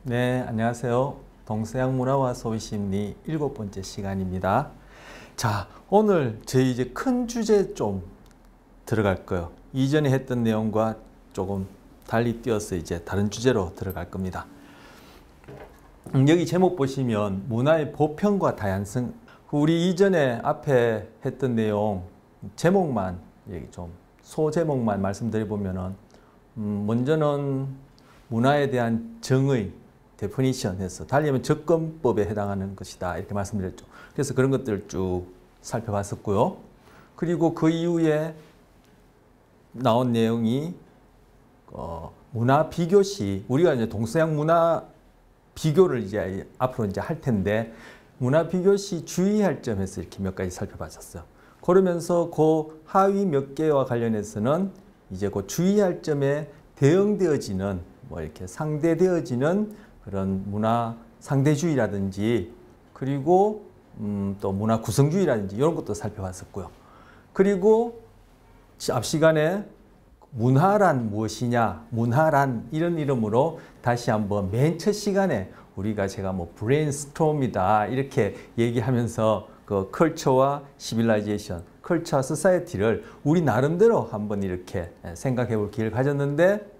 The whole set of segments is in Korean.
네, 안녕하세요. 동서양 문화와 소비심리 7번째 시간입니다. 자, 오늘 저희 이제 큰 주제 좀 들어갈 거예요. 이전에 했던 내용과 조금 달리 뛰어서 이제 다른 주제로 들어갈 겁니다. 여기 제목 보시면 문화의 보편과 다양성. 우리 이전에 앞에 했던 내용 제목만 얘기 좀 소제목만 말씀드려보면은 먼저는 문화에 대한 정의 데피니션 해서 달리 하면 접근법에 해당하는 것이다 이렇게 말씀드렸죠. 그래서 그런 것들을 쭉 살펴봤었고요. 그리고 그 이후에 나온 내용이 문화 비교시, 우리가 이제 동서양 문화 비교를 이제 앞으로 이제 할 텐데 문화 비교시 주의할 점에서 이렇게 몇 가지 살펴봤었어요. 그러면서 그 하위 몇 개와 관련해서는 이제 그 주의할 점에 대응되어지는 뭐 이렇게 상대되어지는 그런 문화 상대주의라든지 그리고 또 문화 구성주의라든지 이런 것도 살펴봤었고요. 그리고 앞 시간에 문화란 무엇이냐, 문화란 이런 이름으로 다시 한번 맨 첫 시간에 우리가 제가 뭐 브레인스톰이다 이렇게 얘기하면서 그 컬처와 시빌라이제이션, 컬처와 소사이어티를 우리 나름대로 한번 이렇게 생각해 볼 기회를 가졌는데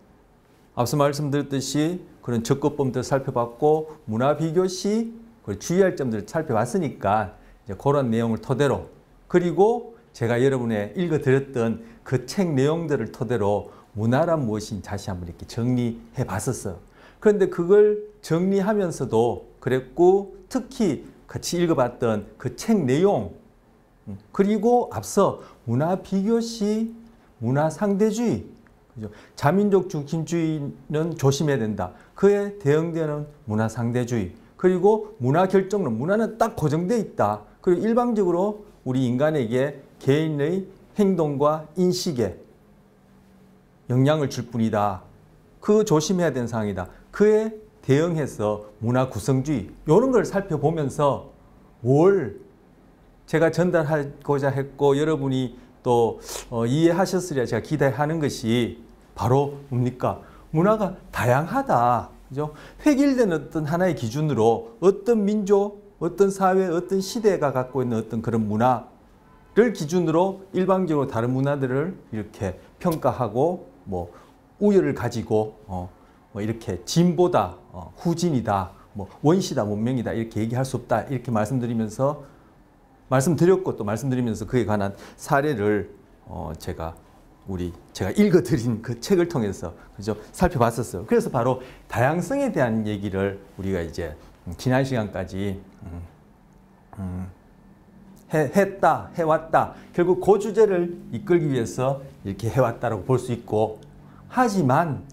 앞서 말씀드렸듯이 그런 접근법들을 살펴봤고 문화 비교시 주의할 점들을 살펴봤으니까 이제 그런 내용을 토대로 그리고 제가 여러분에 읽어드렸던 그 책 내용들을 토대로 문화란 무엇인지 다시 한번 이렇게 정리해 봤었어요. 그런데 그걸 정리하면서도 그랬고 특히 같이 읽어봤던 그 책 내용 그리고 앞서 문화 비교시 문화 상대주의 그죠? 자민족 중심주의는 조심해야 된다. 그에 대응되는 문화 상대주의 그리고 문화 결정론 문화는 딱 고정되어 있다. 그리고 일방적으로 우리 인간에게 개인의 행동과 인식에 영향을 줄 뿐이다. 그 조심해야 되는 상황이다. 그에 대응해서 문화 구성주의 이런 걸 살펴보면서 뭘 제가 전달하고자 했고 여러분이 또 이해하셨으리라 제가 기대하는 것이 바로 뭡니까? 문화가 다양하다. 그죠? 획일된 어떤 하나의 기준으로 어떤 민족, 어떤 사회, 어떤 시대가 갖고 있는 어떤 그런 문화를 기준으로 일방적으로 다른 문화들을 이렇게 평가하고 뭐 우열을 가지고 뭐 이렇게 진보다, 후진이다, 뭐 원시다, 문명이다 이렇게 얘기할 수 없다 이렇게 말씀드렸고 또 말씀드리면서 그에 관한 사례를 제가 읽어드린 그 책을 통해서 그죠 살펴봤었어요. 그래서 바로 다양성에 대한 얘기를 우리가 이제 지난 시간까지 해왔다. 결국 그 주제를 이끌기 위해서 이렇게 해왔다라고 볼 수 있고 하지만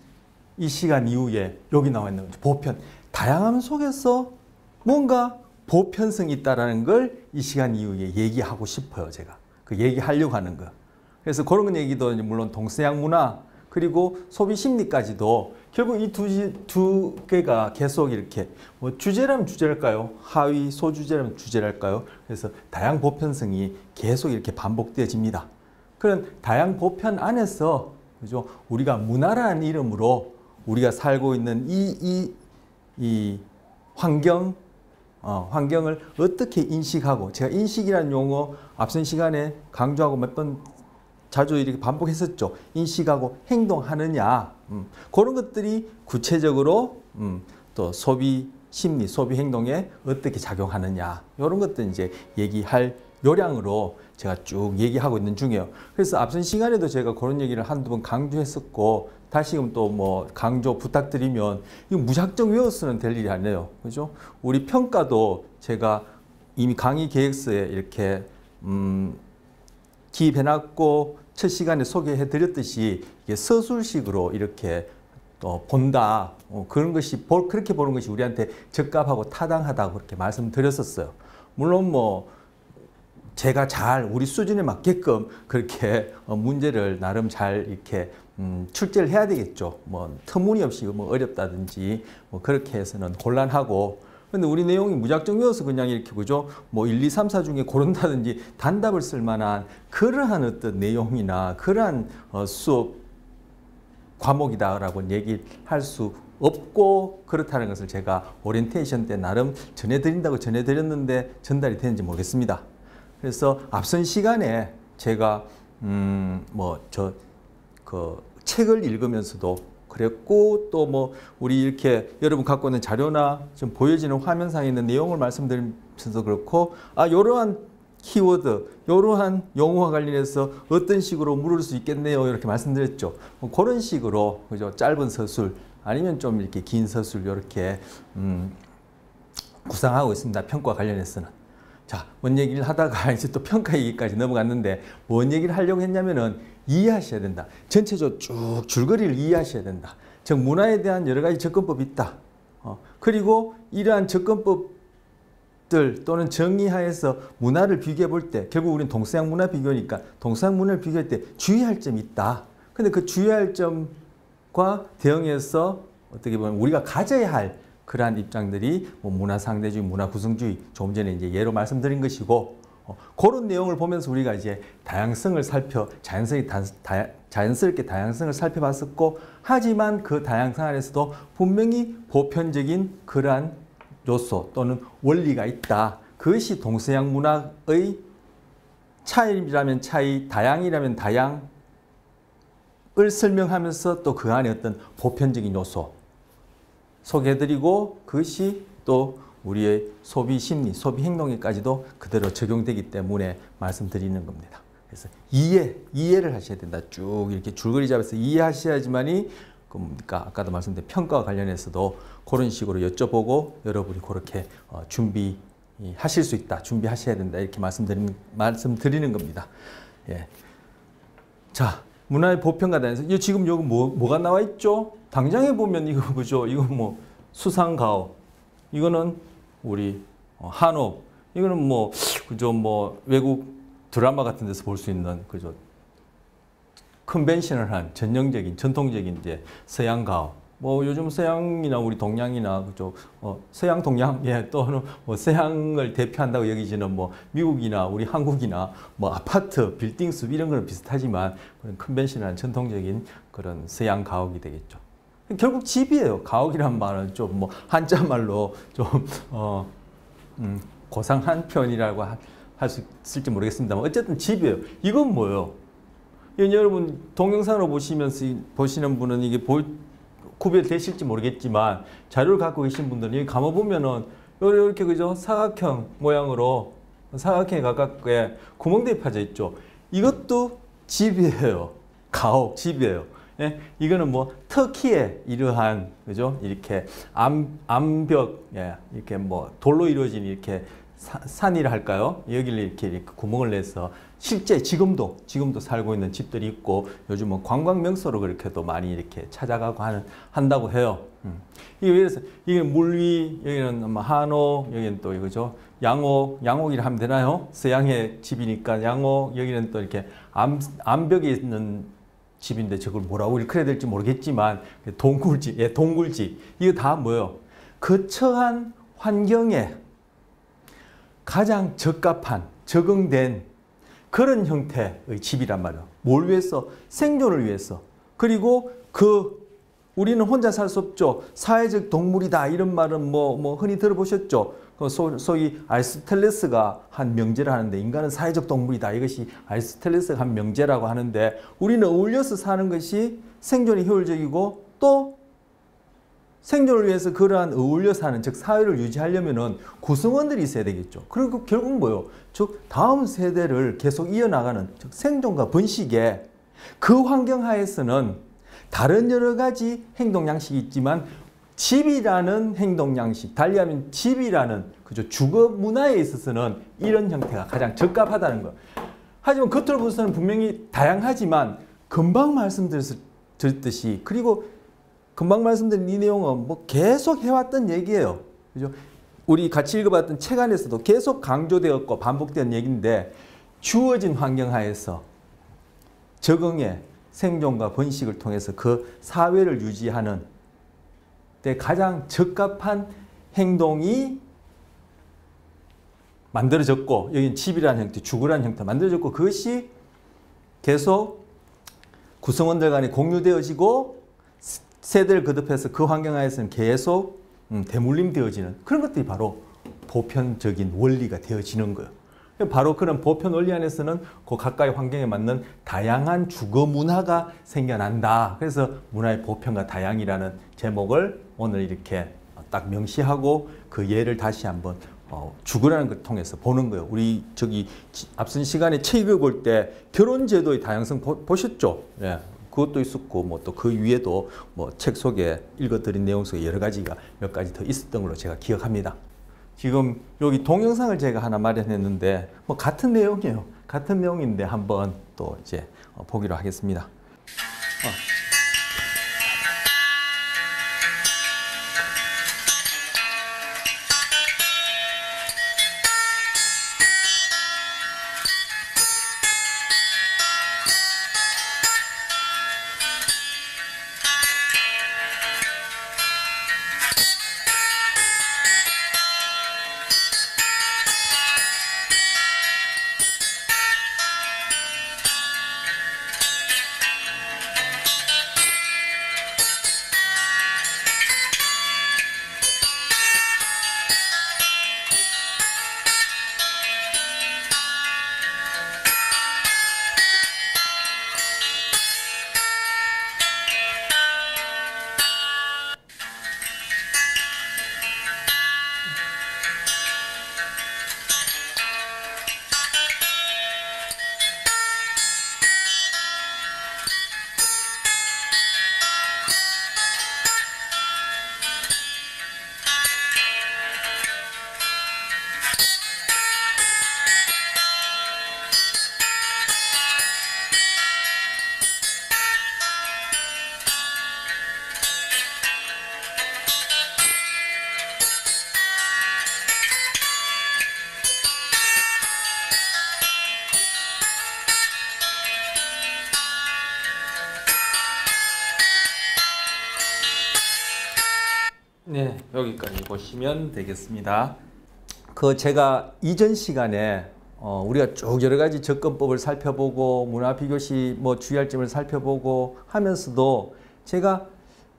이 시간 이후에 여기 나와 있는 보편 다양함 속에서 뭔가 보편성이 있다는 걸 이 시간 이후에 얘기하고 싶어요. 제가 그 얘기하려고 하는 거. 그래서 그런 얘기도 물론 동서양 문화 그리고 소비 심리까지도 결국 이 두 개가 계속 이렇게 뭐 주제라면 주제랄까요? 하위 소주제라면 주제랄까요? 그래서 다양 보편성이 계속 이렇게 반복되어집니다. 그런 다양 보편 안에서 그죠? 우리가 문화라는 이름으로 우리가 살고 있는 이 환경을 어떻게 인식하고 제가 인식이라는 용어 앞선 시간에 강조하고 몇 번 자주 이렇게 반복했었죠. 인식하고 행동하느냐 그런 것들이 구체적으로 또 소비 심리, 소비 행동에 어떻게 작용하느냐 이런 것들 이제 얘기할 요량으로 제가 쭉 얘기하고 있는 중이에요. 그래서 앞선 시간에도 제가 그런 얘기를 한두 번 강조했었고 다시금 또 뭐 강조 부탁드리면 이거 무작정 외워서는 될 일이 아니에요. 그죠? 우리 평가도 제가 이미 강의 계획서에 이렇게 기입해놨고 첫 시간에 소개해드렸듯이 이게 서술식으로 이렇게 본다. 그런 것이 그렇게 보는 것이 우리한테 적합하고 타당하다고 그렇게 말씀드렸었어요. 물론 뭐 제가 잘 우리 수준에 맞게끔 그렇게 문제를 나름 잘 이렇게 출제를 해야 되겠죠. 뭐 터무니없이 뭐 어렵다든지 뭐 그렇게 해서는 곤란하고 근데 우리 내용이 무작정 외워서 그냥 이렇게 그죠? 뭐 1, 2, 3, 4 중에 고른다든지 단답을 쓸 만한 그러한 어떤 내용이나 그러한 수업 과목이다라고 얘기할 수 없고 그렇다는 것을 제가 오리엔테이션 때 나름 전해드린다고 전해드렸는데 전달이 되는지 모르겠습니다. 그래서 앞선 시간에 제가 그 책을 읽으면서도 그랬고 또 뭐 우리 이렇게 여러분 갖고 있는 자료나 좀 보여지는 화면상에 있는 내용을 말씀드리면서 그렇고 이러한 키워드, 이러한 용어와 관련해서 어떤 식으로 물을 수 있겠네요 이렇게 말씀드렸죠. 그런 식으로 그죠? 짧은 서술 아니면 좀 이렇게 긴 서술 이렇게 구상하고 있습니다. 평가 관련해서는. 자, 뭔 얘기를 하다가 이제 또 평가 얘기까지 넘어갔는데 뭔 얘기를 하려고 했냐면은 이해하셔야 된다. 전체적으로 쭉 줄거리를 이해하셔야 된다. 즉 문화에 대한 여러 가지 접근법이 있다. 그리고 이러한 접근법들 또는 정의하에서 문화를 비교해 볼 때 결국 우리는 동서양 문화 비교니까 동서양 문화를 비교할 때 주의할 점이 있다. 근데 그 주의할 점과 대응해서 어떻게 보면 우리가 가져야 할 그러한 입장들이 뭐 문화 상대주의, 문화 구성주의 조금 전에 이제 예로 말씀드린 것이고 그런 내용을 보면서 우리가 이제 다양성을 자연스럽게 다양성을 살펴봤었고 하지만 그 다양성 안에서도 분명히 보편적인 그러한 요소 또는 원리가 있다. 그것이 동서양 문화의 차이라면 차이, 다양이라면 다양을 설명하면서 또 그 안에 어떤 보편적인 요소 소개해드리고 그것이 또 우리의 소비 심리, 소비 행동에까지도 그대로 적용되기 때문에 말씀드리는 겁니다. 그래서 이해를 하셔야 된다. 쭉 이렇게 줄거리 잡아서 이해하셔야지만이 그러니까 아까도 말씀드린 평가와 관련해서도 그런 식으로 여쭤보고 여러분이 그렇게 준비하실 수 있다. 준비하셔야 된다. 이렇게 말씀드리는 겁니다. 예. 자, 문화의 보편과 다양성. 지금 여기 뭐가 나와 있죠? 당장에 보면 이거 그죠? 이거 뭐 수상가오. 이거는 우리 한옥. 이거는 뭐 그죠? 뭐 외국 드라마 같은 데서 볼 수 있는 그죠? 컨벤셔널한 전형적인 전통적인 이제 서양 가오. 뭐 요즘 서양이나 우리 동양이나 그죠? 서양 동양 또는 뭐 서양을 대표한다고 여기지는 뭐 미국이나 우리 한국이나 뭐 아파트 빌딩 숲 이런 거는 비슷하지만 그런 컨벤셔널한 전통적인 그런 서양 가옥이 되겠죠. 결국 집이에요. 가옥이란 말은 좀 뭐 한자 말로 좀 고상한 표현이라고 할 수 있을지 모르겠습니다만 어쨌든 집이에요. 이건 뭐예요? 여러분 동영상으로 보시는 분은 이게 구별되실지 모르겠지만 자료를 갖고 계신 분들은 여기 감아보면은 이렇게 그죠? 사각형 모양으로 사각형에 가깝게 구멍들이 파져 있죠. 이것도 집이에요. 가옥 집이에요. 예? 이거는 뭐 터키의 이러한 그죠? 이렇게 암벽 이렇게 뭐 돌로 이루어진 이렇게 산이라 할까요? 여기를 이렇게 구멍을 내서 실제 지금도 살고 있는 집들이 있고 요즘은 관광 명소로 그렇게도 많이 이렇게 찾아가고 한다고 해요. 이게 그래서 이게 물위 여기는 한옥 여기는 또 이거죠. 양옥이라 하면 되나요? 서양의 집이니까 양옥 여기는 또 이렇게 암벽에 있는 집인데 저걸 뭐라고 일컬어야 될지 모르겠지만 동굴집, 동굴집 이거 다 뭐예요? 거처한 환경에 가장 적합한 적응된 그런 형태의 집이란 말이에요. 뭘 위해서? 생존을 위해서. 그리고 우리는 혼자 살 수 없죠. 사회적 동물이다 이런 말은 뭐 흔히 들어보셨죠. 소위 아리스토텔레스가 한 명제를 하는데 인간은 사회적 동물이다. 이것이 아리스토텔레스가 한 명제라고 하는데 우리는 어울려서 사는 것이 생존이 효율적이고 또 생존을 위해서 그러한 어울려 사는 즉 사회를 유지하려면은 구성원들이 있어야 되겠죠. 그리고 결국 뭐요? 즉 다음 세대를 계속 이어나가는 즉 생존과 번식에 그 환경 하에서는 다른 여러 가지 행동 양식이 있지만 집이라는 행동 양식, 달리하면 집이라는 그죠 주거 문화에 있어서는 이런 형태가 가장 적합하다는 거. 하지만 겉으로 보서는 분명히 다양하지만 금방 말씀드렸듯이 그리고 금방 말씀드린 이 내용은 뭐 계속 해왔던 얘기예요. 그죠? 우리 같이 읽어봤던 책 안에서도 계속 강조되었고 반복된 얘기인데 주어진 환경 하에서 적응의 생존과 번식을 통해서 그 사회를 유지하는 때 가장 적합한 행동이 만들어졌고 여기는 집이라는 형태, 주거라는 형태 만들어졌고 그것이 계속 구성원들 간에 공유되어지고 세대를 거듭해서 그 환경 하에서는 계속 대물림 되어지는 그런 것들이 바로 보편적인 원리가 되어지는 거예요. 바로 그런 보편 원리 안에서는 그 각각의 환경에 맞는 다양한 주거 문화가 생겨난다. 그래서 문화의 보편과 다양이라는 제목을 오늘 이렇게 딱 명시하고 그 예를 다시 한번 주거라는 걸 통해서 보는 거예요. 우리 저기 앞선 시간에 책 읽어볼 때 결혼제도의 다양성 보셨죠? 예. 그것도 있었고 뭐 또 그 위에도 뭐 책 속에 읽어드린 내용 속에 여러 가지가 몇 가지 더 있었던 걸로 제가 기억합니다. 지금 여기 동영상을 제가 하나 마련했는데 뭐 같은 내용이에요. 같은 내용인데 한번 또 이제 보기로 하겠습니다. 네, 여기까지 보시면 되겠습니다. 그 제가 이전 시간에 우리가 쭉 여러 가지 접근법을 살펴보고 문화 비교시 뭐 주의할 점을 살펴보고 하면서도 제가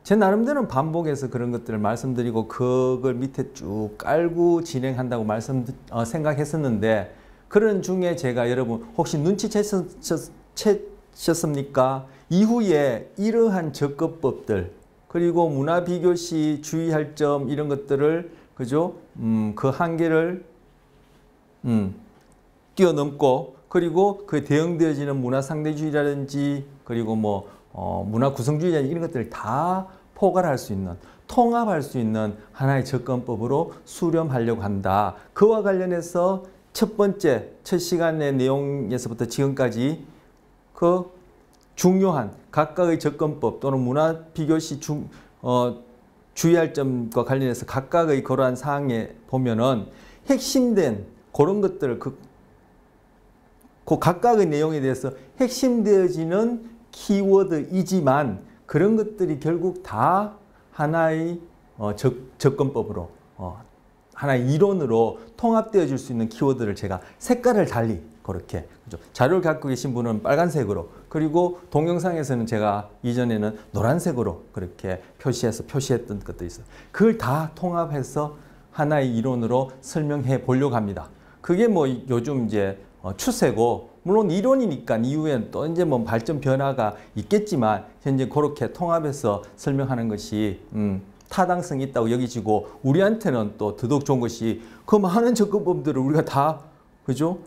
제 나름대로는 반복해서 그런 것들을 말씀드리고 그걸 밑에 쭉 깔고 진행한다고 생각했었는데 그런 중에 제가 여러분 혹시 눈치채셨습니까? 이후에 이러한 접근법들 그리고 문화 비교 시 주의할 점 이런 것들을 그죠? 그 한계를 뛰어넘고 그리고 그 대응되어지는 문화 상대주의라든지 그리고 뭐 문화 구성주의자 이런 것들을 다 포괄할 수 있는 통합할 수 있는 하나의 접근법으로 수렴하려고 한다. 그와 관련해서 첫 시간의 내용에서부터 지금까지 그 중요한 각각의 접근법 또는 문화 비교 시 주의할 점과 관련해서 각각의 그러한 사항에 보면은 핵심된 그런 것들을 그 각각의 내용에 대해서 핵심되어지는 키워드이지만 그런 것들이 결국 다 하나의 접근법으로 하나의 이론으로 통합되어질 수 있는 키워드를 제가 색깔을 달리 그렇게 그죠? 자료를 갖고 계신 분은 빨간색으로 그리고 동영상에서는 제가 이전에는 노란색으로 그렇게 표시했던 것들이 있어요. 그걸 다 통합해서 하나의 이론으로 설명해 보려고 합니다. 그게 뭐 요즘 이제 추세고 물론 이론이니까 이후엔 또 이제 뭐 발전 변화가 있겠지만 현재 그렇게 통합해서 설명하는 것이 타당성이 있다고 여기지고 우리한테는 또 더더욱 좋은 것이 그 많은 접근법들을 우리가 다 그죠?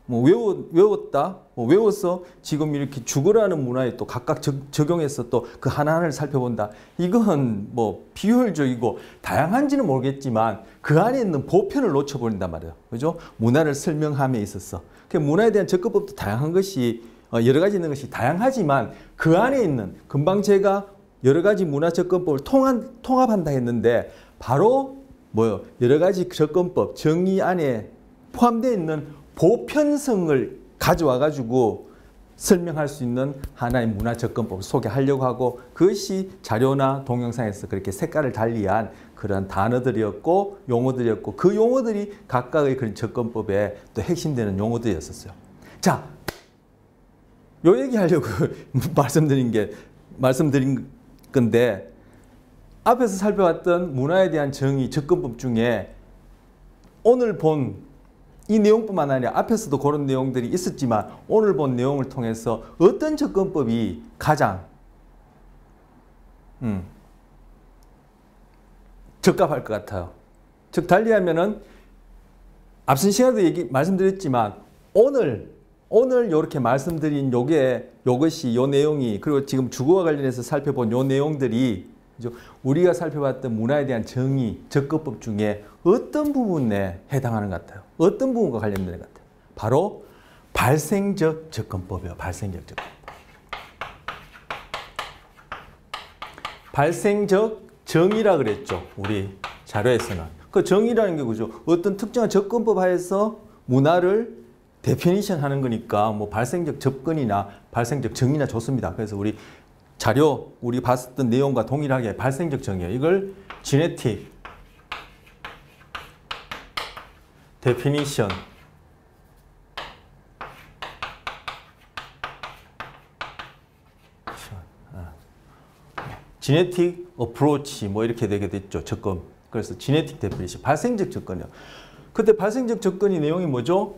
뭐 외웠다, 외워서 지금 이렇게 주거라는 문화에 또 각각 적용해서 또 그 하나하나를 살펴본다. 이건 뭐 비효율적이고 다양한지는 모르겠지만 그 안에 있는 보편을 놓쳐버린단 말이에요. 그죠? 문화를 설명함에 있어서. 그 문화에 대한 접근법도 다양한 것이 여러 가지 있는 것이 다양하지만 그 안에 있는 금방 제가 여러 가지 문화 접근법을 통합한다 했는데 바로 뭐요? 여러 가지 접근법, 정의 안에 포함되어 있는 보편성을 가져와 가지고 설명할 수 있는 하나의 문화 접근법을 소개하려고 하고 그것이 자료나 동영상에서 그렇게 색깔을 달리한 그런 단어들이었고 용어들이었고 그 용어들이 각각의 그런 접근법에 또 핵심되는 용어들이었었어요. 자, 요 얘기하려고 말씀드린 건데 앞에서 살펴봤던 문화에 대한 정의, 접근법 중에 오늘 본 이 내용뿐만 아니라 앞에서도 그런 내용들이 있었지만 오늘 본 내용을 통해서 어떤 접근법이 가장 적합할 것 같아요. 즉 달리하면은 앞선 시간에도 말씀드렸지만 오늘 이렇게 말씀드린 요것이 요 내용이 그리고 지금 주거와 관련해서 살펴본 요 내용들이 우리가 살펴봤던 문화에 대한 정의, 접근법 중에 어떤 부분에 해당하는 것 같아요? 어떤 부분과 관련되는 것 같아요? 바로 발생적 접근법이에요. 발생적 접근법. 발생적 정의라 그랬죠. 우리 자료에서는. 그 정의라는 게 그죠. 어떤 특정한 접근법 하에서 문화를 데피니션 하는 거니까 뭐 발생적 접근이나 발생적 정의나 좋습니다. 그래서 우리 자료 우리 봤었던 내용과 동일하게 발생적 정의예요. 이걸 genetic definition genetic approach 뭐 이렇게 되게 됐죠. 접근. 그래서 genetic definition 발생적 접근이요. 그때 발생적 접근이 내용이 뭐죠?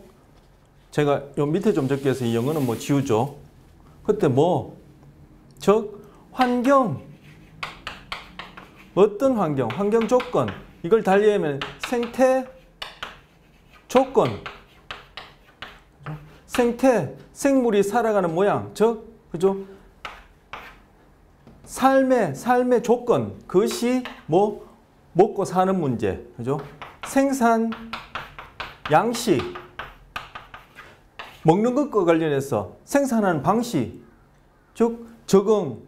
제가 요 밑에 좀 적혀서 이 영어는 뭐 지우죠. 그때 뭐 즉 환경, 어떤 환경, 환경 조건 이걸 달리하면 생태 조건, 생태, 생물이 살아가는 모양, 즉 그죠? 삶의 조건, 그것이 뭐 먹고 사는 문제, 그죠? 생산, 양식, 먹는 것과 관련해서 생산하는 방식, 즉 적응,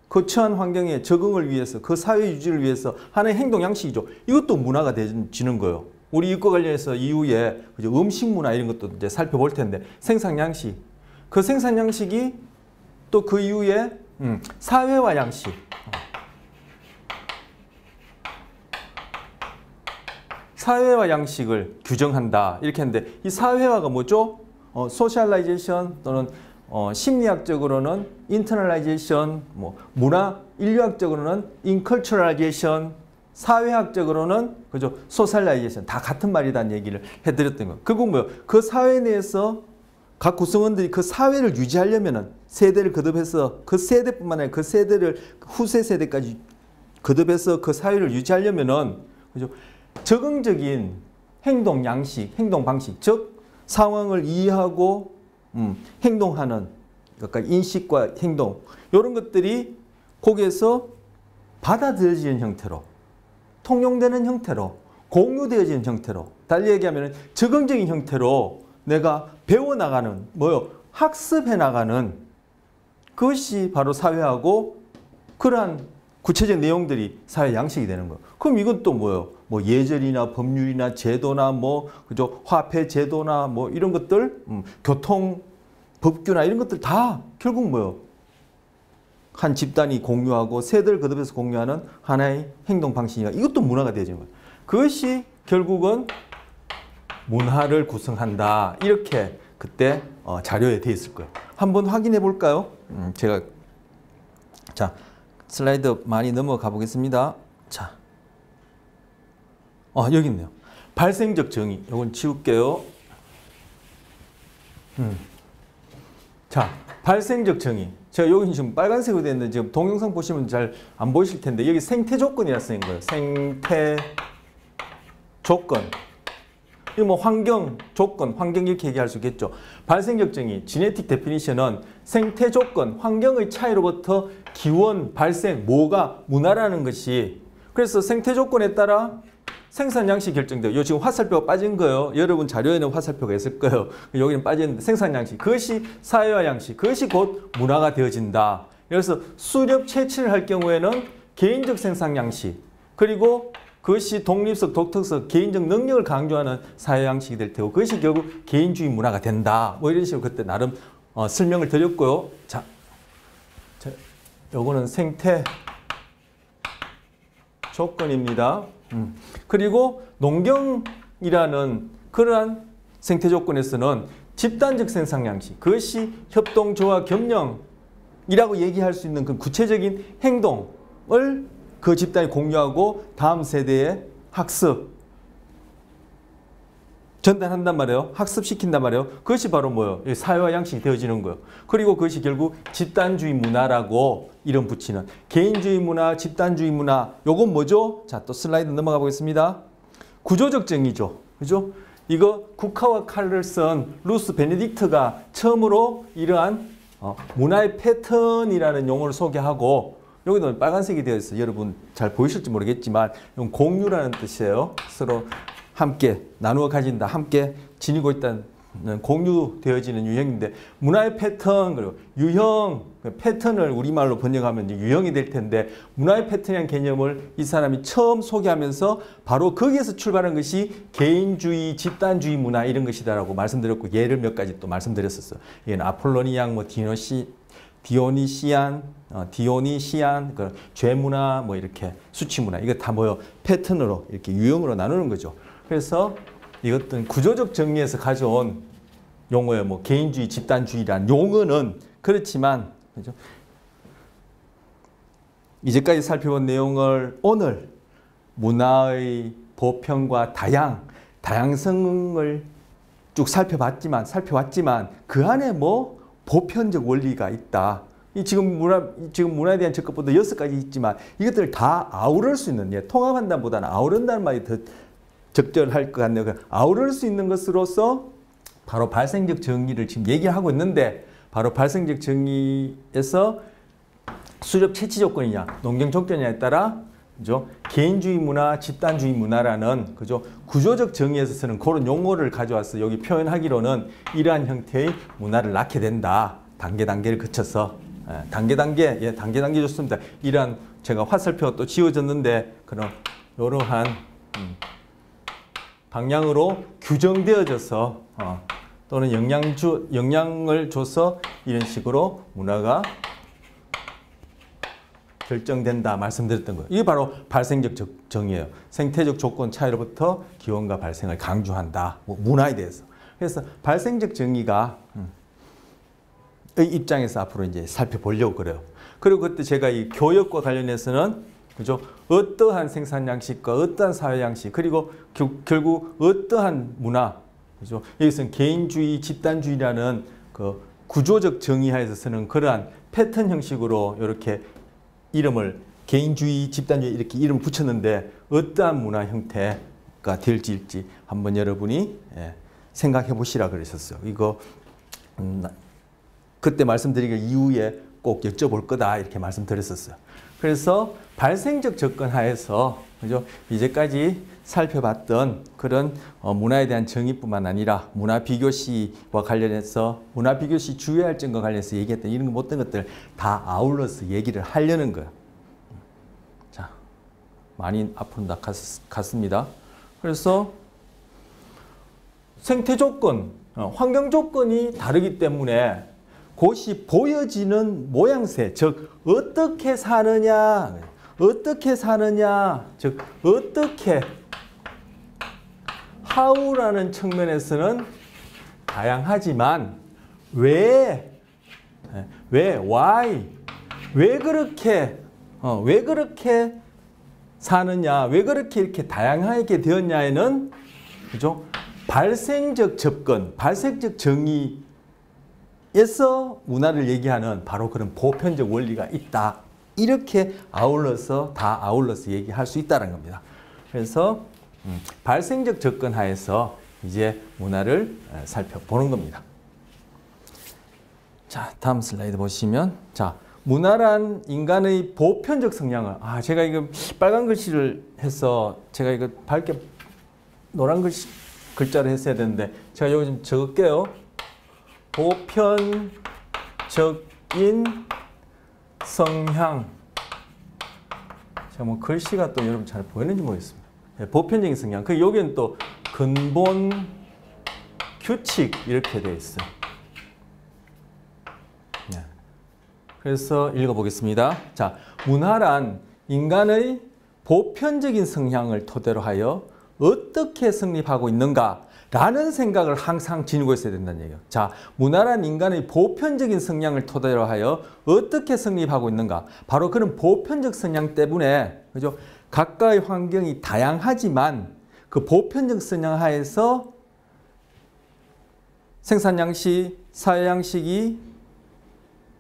그 처한 환경에 적응을 위해서 그 사회 유지를 위해서 하는 행동 양식이죠. 이것도 문화가 되지는 거예요. 우리 이과 관련해서 이후에 음식 문화 이런 것도 이제 살펴볼 텐데 생산 양식, 그 생산 양식이 또 그 이후에 사회화 양식, 사회화 양식을 규정한다 이렇게 했는데 이 사회화가 뭐죠? 소셜라이제이션 또는 심리학적으로는 인터널라이제이션, 뭐 문화 인류학적으로는 인컬처럴라이제이션, 사회학적으로는 그죠 소셜라이제이션 다 같은 말이라는 얘기를 해드렸던 거. 결국 뭐요? 그 사회 내에서 각 구성원들이 그 사회를 유지하려면은 세대를 거듭해서 그 세대뿐만 아니라 그 세대를 후세 세대까지 거듭해서 그 사회를 유지하려면은 그죠 적응적인 행동 양식, 행동 방식, 즉 상황을 이해하고 행동하는 그러니까 인식과 행동 이런 것들이 거기에서 받아들여지는 형태로 통용되는 형태로 공유되어지는 형태로 달리 얘기하면 적응적인 형태로 내가 배워나가는 뭐요 학습해 나가는 그것이 바로 사회하고 그러한 구체적 내용들이 사회 양식이 되는 거예요. 그럼 이건 또 뭐예요? 뭐 예절이나 법률이나 제도나 뭐 그죠 화폐 제도나 뭐 이런 것들 교통 법규나 이런 것들 다 결국 뭐예요? 한 집단이 공유하고 세대를 거듭해서 공유하는 하나의 행동 방식이니까 이것도 문화가 되어지는 거예요. 그것이 결국은 문화를 구성한다. 이렇게 그때 자료에 되어 있을 거예요. 한번 확인해 볼까요? 제가 자 슬라이드 많이 넘어가 보겠습니다. 자, 여기 있네요. 발생적 정의. 이건 지울게요. 자, 발생적 정의. 제가 여기 지금 빨간색으로 되어 있는데 지금 동영상 보시면 잘 안 보이실 텐데 여기 생태 조건이라 쓰인 거예요. 생태 조건. 이거 뭐 환경 조건, 환경 이렇게 얘기할 수 있겠죠. 발생적 정의, genetic definition은 생태 조건, 환경의 차이로부터 기원, 발생, 뭐가 문화라는 것이 그래서 생태 조건에 따라 생산 양식 결정돼요. 요 지금 화살표가 빠진 거예요. 여러분 자료에는 화살표가 있을 거예요. 여기는 빠졌는데 생산 양식, 그것이 사회화 양식, 그것이 곧 문화가 되어진다. 그래서 수렵 채취를 할 경우에는 개인적 생산 양식, 그리고 그것이 독립성, 독특성, 개인적 능력을 강조하는 사회 양식이 될 테고 그것이 결국 개인주의 문화가 된다. 뭐 이런 식으로 그때 나름 설명을 드렸고요. 자, 요거는 생태 조건입니다. 그리고 농경이라는 그러한 생태 조건에서는 집단적 생산 양식, 그것이 협동, 조화, 겸령이라고 얘기할 수 있는 그 구체적인 행동을 그 집단이 공유하고 다음 세대에 학습, 전달한단 말이에요. 학습시킨단 말이에요. 그것이 바로 뭐예요? 사회화 양식이 되어지는 거예요. 그리고 그것이 결국 집단주의 문화라고 이름 붙이는 개인주의 문화, 집단주의 문화. 요건 뭐죠? 자, 또 슬라이드 넘어가 보겠습니다. 구조적 정의죠. 그죠? 이거 국화와 칼을 쓴 루스 베네딕트가 처음으로 이러한 문화의 패턴이라는 용어를 소개하고 여기도 빨간색이 되어 있어요. 여러분 잘 보이실지 모르겠지만 이건 공유라는 뜻이에요. 서로 함께 나누어 가진다, 함께 지니고 있다는 공유되어지는 유형인데 문화의 패턴 그리고 유형, 패턴을 우리말로 번역하면 유형이 될 텐데 문화의 패턴이라는 개념을 이 사람이 처음 소개하면서 바로 거기에서 출발한 것이 개인주의, 집단주의 문화 이런 것이다라고 말씀드렸고 예를 몇 가지 또 말씀드렸었어요. 이건 아폴로니앙, 뭐 디오니시안, 그 죄문화, 뭐 이렇게 수치문화 이거 다 뭐요 패턴으로 이렇게 유형으로 나누는 거죠. 그래서 이것들은 구조적 정리에서 가져온 용어예요. 뭐 개인주의, 집단주의란 용어는 그렇지만 그죠? 이제까지 살펴본 내용을 오늘 문화의 보편과 다양성을 쭉 살펴봤지만 그 안에 뭐 보편적 원리가 있다. 지금 문화에 대한 접근보다 6가지 있지만 이것들을 다 아우를 수 있는 통합한다보다는 아우른다는 말이 더 적절할 것 같네요. 아우를 수 있는 것으로서 바로 발생적 정의를 지금 얘기를 하고 있는데 바로 발생적 정의에서 수렵 채취 조건이냐 농경 조건이냐에 따라 그죠? 개인주의 문화, 집단주의 문화라는 그죠? 구조적 정의에서 쓰는 그런 용어를 가져와서 여기 표현하기로는 이러한 형태의 문화를 낳게 된다. 단계를 거쳐서 단계 좋습니다. 이러한 제가 화살표가 또 지워졌는데 그런 이러한 방향으로 규정되어져서 또는 영향을 줘서 이런 식으로 문화가 결정된다 말씀드렸던 거예요. 이게 바로 발생적 정의예요. 생태적 조건 차이로부터 기원과 발생을 강조한다. 문화에 대해서. 그래서 발생적 정의가 의 입장에서 앞으로 이제 살펴보려고 그래요. 그리고 그때 제가 이 교역과 관련해서는 그죠? 어떠한 생산 양식과 어떠한 사회 양식 그리고 결국 어떠한 문화 그죠? 여기서는 개인주의, 집단주의라는 그 구조적 정의하에서 쓰는 그러한 패턴 형식으로 이렇게 이름을 개인주의, 집단주의 이렇게 이름 붙였는데 어떠한 문화 형태가 될지 한번 여러분이 생각해 보시라 그러셨어요. 이거 그때 말씀드린 이후에 꼭 여쭤볼 거다 이렇게 말씀드렸었어요. 그래서 발생적 접근 하에서 그죠? 이제까지 살펴봤던 그런 문화에 대한 정의뿐만 아니라 문화 비교시와 관련해서 문화 비교시 주의할 점과 관련해서 얘기했던 이런 어떤 것들 다 아울러서 얘기를 하려는 거예요. 자, 많이 앞으로 다 갔습니다. 그래서 생태 조건, 환경 조건이 다르기 때문에 그것이 보여지는 모양새, 즉 어떻게 사느냐, 즉 어떻게 how라는 측면에서는 다양하지만 why, 왜 그렇게 사느냐, 왜 그렇게 이렇게 다양하게 되었냐에는 그죠? 발생적 접근, 발생적 정의 에서 문화를 얘기하는 바로 그런 보편적 원리가 있다. 이렇게 다 아울러서 얘기할 수 있다는 겁니다. 그래서 발생적 접근 하에서 이제 문화를 살펴보는 겁니다. 자, 다음 슬라이드 보시면 자, 문화란 인간의 보편적 성향을 제가 이거 빨간 글씨를 해서 제가 이거 밝게 노란 글자로 했어야 되는데 제가 여기 좀 적을게요. 보편적인 성향. 제가 뭐 글씨가 또 여러분 잘 보이는지 모르겠습니다. 보편적인 성향. 여기는 또 근본 규칙 이렇게 되어 있어요. 네. 그래서 읽어보겠습니다. 자, 문화란 인간의 보편적인 성향을 토대로 하여 어떻게 성립하고 있는가? 라는 생각을 항상 지니고 있어야 된다는 얘기예요. 자, 문화란 인간의 보편적인 성향을 토대로 하여 어떻게 성립하고 있는가? 바로 그런 보편적 성향 때문에, 그죠? 각각의 환경이 다양하지만 그 보편적 성향 하에서 생산 양식, 사회 양식이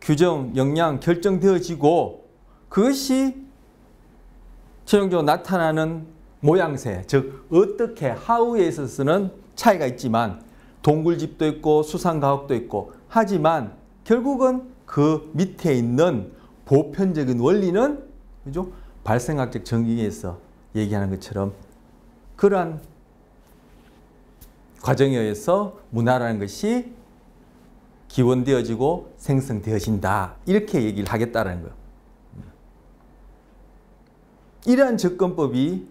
규정, 역량, 결정되어지고 그것이 최종적으로 나타나는 모양새, 즉 어떻게 하우에 있어서는 차이가 있지만 동굴집도 있고 수상가옥도 있고 하지만 결국은 그 밑에 있는 보편적인 원리는 그죠? 발생학적 정의에서 얘기하는 것처럼 그러한 과정에 의해서 문화라는 것이 기원되어지고 생성되어진다. 이렇게 얘기를 하겠다는 거예요. 이러한 접근법이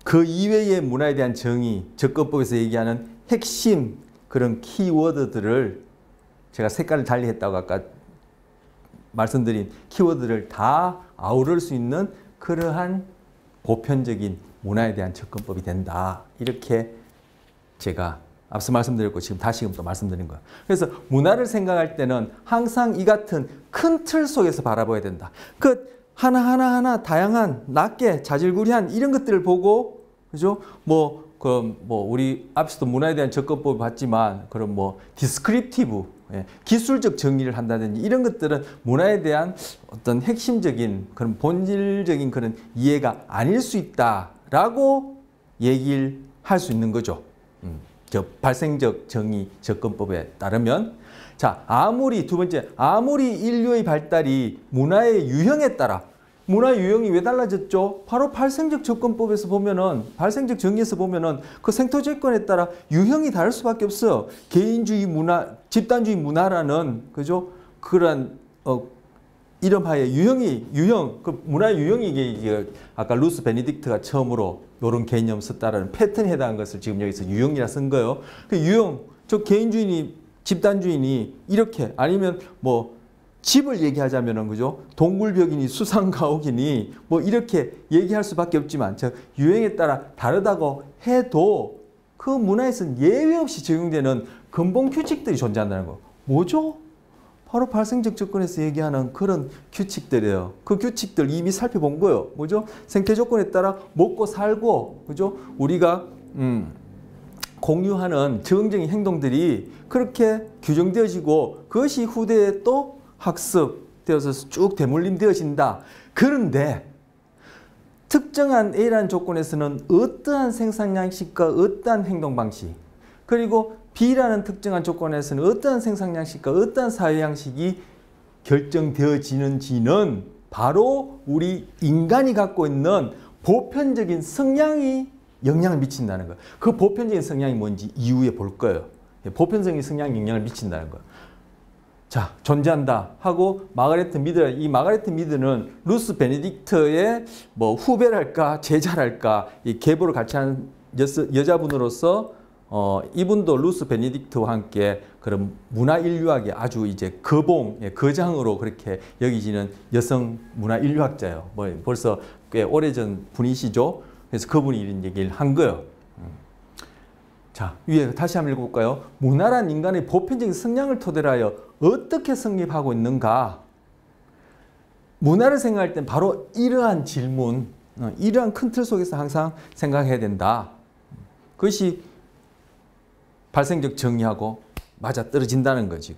그 이외의 문화에 대한 정의, 접근법에서 얘기하는 핵심 그런 키워드들을 제가 색깔을 달리 했다고 아까 말씀드린 키워드를 다 아우를 수 있는 그러한 보편적인 문화에 대한 접근법이 된다. 이렇게 제가 앞서 말씀드렸고 지금 다시금 또 말씀드린 거예요. 그래서 문화를 생각할 때는 항상 이 같은 큰 틀 속에서 바라봐야 된다. 그 하나하나 다양한 낮게 자질구레한 이런 것들을 보고 그죠? 우리 앞서도 문화에 대한 접근법을 봤지만 그런 디스크립티브 기술적 정의를 한다든지 이런 것들은 문화에 대한 어떤 핵심적인 그런 본질적인 그런 이해가 아닐 수 있다라고 얘기를 할 수 있는 거죠. 발생적 정의 접근법에 따르면 자, 두 번째, 아무리 인류의 발달이 문화의 유형에 따라 문화 유형이 왜 달라졌죠? 바로 발생적 접근법에서 보면은 발생적 정의에서 보면은 그 생토 조건에 따라 유형이 다를 수밖에 없어요. 개인주의 문화, 집단주의 문화라는 그죠? 그런 이름하에 유형 그 문화의 유형이 이게 아까 루스 베네딕트가 처음으로 이런 개념 썼다라는 패턴에 해당한 것을 지금 여기서 유형이라 쓴 거예요. 그 유형, 저 개인주의니 집단주의니 이렇게 아니면 집을 얘기하자면은 그죠? 동굴벽이니 수상가옥이니 이렇게 얘기할 수밖에 없지만 저 유형에 따라 다르다고 해도 그 문화에서는 예외 없이 적용되는 근본 규칙들이 존재한다는 거. 뭐죠? 바로 발생적 조건에서 얘기하는 그런 규칙들이에요. 그 규칙들 이미 살펴본 거예요. 뭐죠? 생태 조건에 따라 먹고 살고 그죠? 우리가 공유하는 적응적인 행동들이 그렇게 규정되어지고 그것이 후대에 또 학습되어서 쭉 대물림되어진다. 그런데 특정한 A라는 조건에서는 어떠한 생산 양식과 어떠한 행동 방식 그리고 B라는 특정한 조건에서는 어떠한 생산 양식과 어떠한 사회 양식이 결정되어지는지는 바로 우리 인간이 갖고 있는 보편적인 성향이 영향을 미친다는 거예요. 그 보편적인 성향이 뭔지 이후에 볼 거예요. 보편적인 성향이 영향을 미친다는 거예요. 자, 존재한다 하고 이 마가레트 미드는 루스 베네딕트의 후배랄까 제자랄까 이 계보를 같이 한 여자분으로서 이분도 루스 베네딕트와 함께 그런 문화 인류학의 아주 이제 거장으로 그렇게 여기지는 여성 문화 인류학자예요. 벌써 꽤 오래전 분이시죠. 그래서 그분이 이런 얘기를 한 거예요. 자, 위에 다시 한번 읽어볼까요? 문화란 인간의 보편적인 성향을 토대로 하여 어떻게 성립하고 있는가? 문화를 생각할 땐 바로 이러한 질문, 이러한 큰 틀 속에서 항상 생각해야 된다. 그것이 발생적 정의하고 맞아떨어진다는 거지.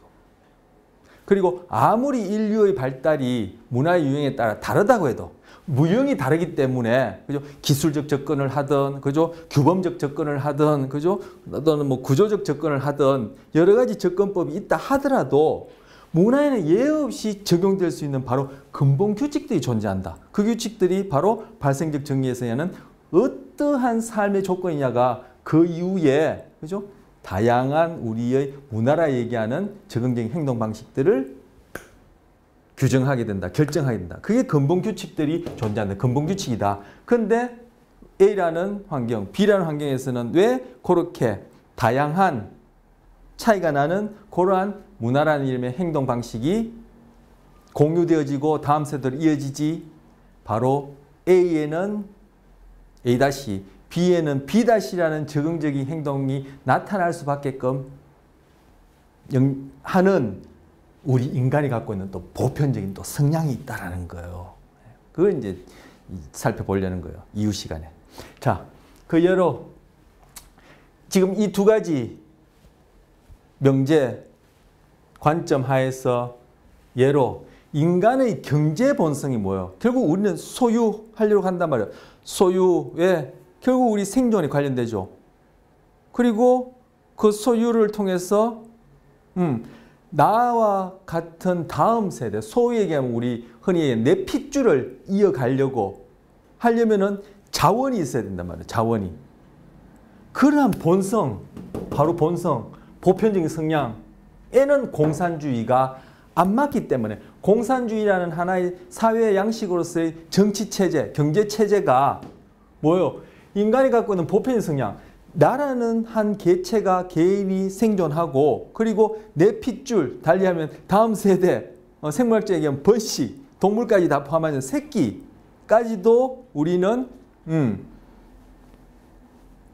그리고 아무리 인류의 발달이 문화의 유형에 따라 다르다고 해도 무형이 다르기 때문에 그죠? 기술적 접근을 하든 그죠? 규범적 접근을 하든 그죠? 또는 구조적 접근을 하든 여러 가지 접근법이 있다 하더라도 문화에는 예외 없이 적용될 수 있는 바로 근본 규칙들이 존재한다. 그 규칙들이 바로 발생적 정의에서 하는 어떠한 삶의 조건이냐가 그 이후에 그죠? 다양한 우리의 문화라 얘기하는 적응적인 행동 방식들을 규정하게 된다. 결정하게 된다. 그게 근본 규칙들이 존재한다. 근본 규칙이다. 그런데 A라는 환경, B라는 환경에서는 왜 그렇게 다양한 차이가 나는 그러한 문화라는 이름의 행동 방식이 공유되어지고 다음 세대로 이어지지? 바로 A에는 A- B에는 B-라는 적응적인 행동이 나타날 수밖에끔 하는 우리 인간이 갖고 있는 또 보편적인 또 성향이 있다라는 거예요. 그걸 이제 살펴보려는 거예요. 이후 시간에. 자, 그 예로 지금 이 두 가지 명제 관점 하에서 예로 인간의 경제 본성이 뭐예요? 결국 우리는 소유하려고 한단 말이에요. 소유에 결국 우리 생존이 관련되죠. 그리고 그 소유를 통해서 나와 같은 다음 세대, 소위 얘기하면 우리 흔히 내 핏줄을 이어가려고 하려면은 자원이 있어야 된단 말이에요. 자원이. 그러한 본성, 바로 본성, 보편적인 성향에는 공산주의가 안 맞기 때문에 공산주의라는 하나의 사회 양식으로서의 정치체제, 경제체제가 뭐예요? 인간이 갖고 있는 보편적인 성향, 나라는 한 개체가 개인이 생존하고 그리고 내 핏줄, 달리하면 다음 세대, 생물학적으로 얘기하면 번식, 동물까지 다 포함하는 새끼까지도 우리는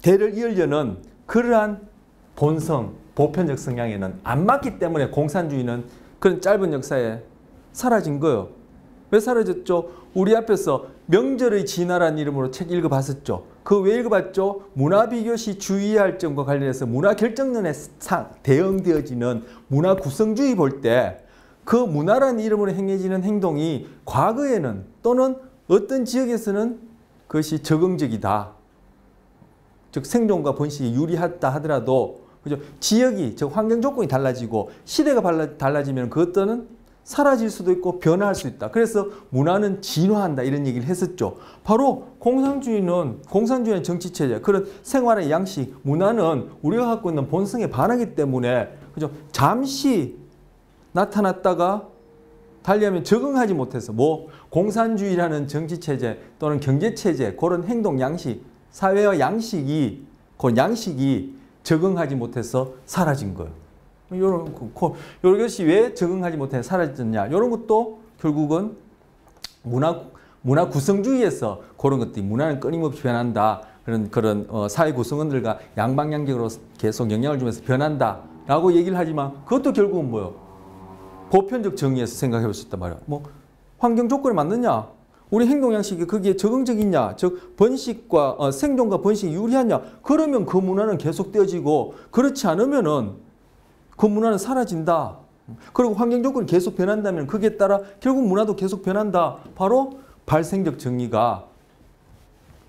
대를 이으려는 그러한 본성, 보편적 성향에는 안 맞기 때문에 공산주의는 그런 짧은 역사에 사라진 거예요. 왜 사라졌죠? 우리 앞에서 명절의 진화라는 이름으로 책 읽어봤었죠. 그 왜 읽어봤죠? 문화비교시 주의할 점과 관련해서 문화결정론에 대응되어지는 문화구성주의 볼 때 그 문화라는 이름으로 행해지는 행동이 과거에는 또는 어떤 지역에서는 그것이 적응적이다. 즉 생존과 번식이 유리하다 하더라도 그죠? 지역이, 즉 환경 조건이 달라지고 시대가 달라지면 그것들은 사라질 수도 있고 변화할 수 있다. 그래서 문화는 진화한다 이런 얘기를 했었죠. 바로 공산주의는 정치체제, 그런 생활의 양식, 문화는 우리가 갖고 있는 본성에 반하기 때문에 그죠? 잠시 나타났다가 달리하면 적응하지 못해서 공산주의라는 정치체제 또는 경제체제 그런 행동 양식, 사회와 양식이 그 양식이 적응하지 못해서 사라진 거예요. 이런 것이 왜 적응하지 못해 사라졌냐? 이런 것도 결국은 문화 구성주의에서 그런 것들이 문화는 끊임없이 변한다. 그런 사회 구성원들과 양방향적으로 계속 영향을 주면서 변한다라고 얘기를 하지만 그것도 결국은 뭐예요? 보편적 정의에서 생각해 볼 수 있단 말이야. 환경 조건에 맞느냐? 우리 행동 양식이 거기에 적응적이냐? 즉 번식과 생존과 번식이 유리하냐? 그러면 그 문화는 계속되어지고 그렇지 않으면은 그 문화는 사라진다. 그리고 환경 조건이 계속 변한다면 거기에 따라 결국 문화도 계속 변한다. 바로 발생적 정의가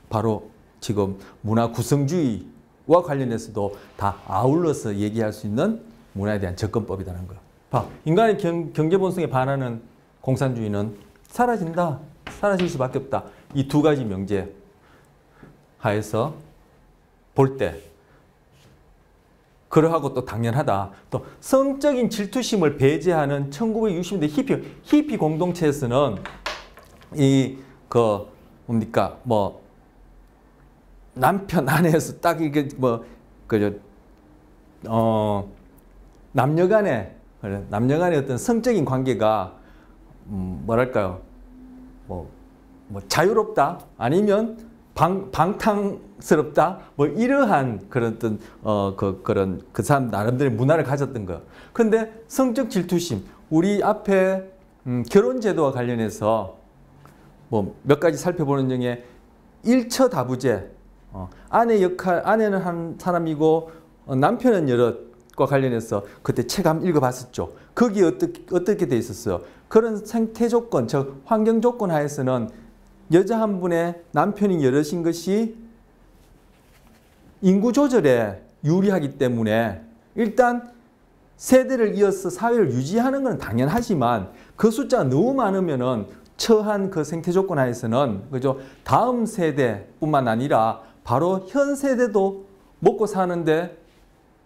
바로 지금 문화 구성주의와 관련해서도 다 아울러서 얘기할 수 있는 문화에 대한 접근법이라는 거예요. 인간의 경제 본성에 반하는 공산주의는 사라진다. 사라질 수밖에 없다. 이 두 가지 명제 하에서 볼 때 그러하고 또 당연하다. 또 성적인 질투심을 배제하는 1960년대 히피 공동체에서는 남편 아내에서 딱 이게 남녀간의 어떤 성적인 관계가 뭐랄까요? 자유롭다 아니면 방탕스럽다 이러한 그런 어떤 그 사람 나름대로의 문화를 가졌던 거예요. 그런데 성적 질투심, 우리 앞에 결혼 제도와 관련해서 몇 가지 살펴보는 중에 일처다부제, 아내는 한 사람이고 남편은 여럿과 관련해서 그때 책 한번 읽어봤었죠. 거기에 어떻게 돼 있었어요? 그런 생태 조건, 즉 환경 조건 하에서는 여자 한 분의 남편이 여럿인 것이 인구 조절에 유리하기 때문에 일단 세대를 이어서 사회를 유지하는 건 당연하지만 그 숫자가 너무 많으면은 처한 그 생태 조건 하에서는 그죠? 다음 세대뿐만 아니라 바로 현 세대도 먹고 사는데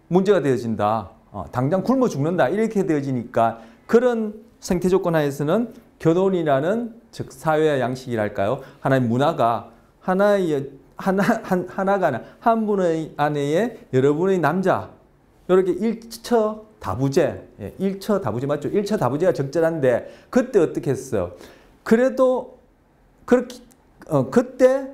문제가 되어진다. 당장 굶어 죽는다. 이렇게 되어지니까 그런 생태 조건 하에서는 결혼이라는 즉 사회의 양식이랄까요? 하나의 문화가 하나가 한 분의 아내에 여러분의 남자 이렇게 일처다부제, 일처다부제 맞죠? 일처다부제가 적절한데 그때 어떻게 했어요? 그래도 그렇게 그때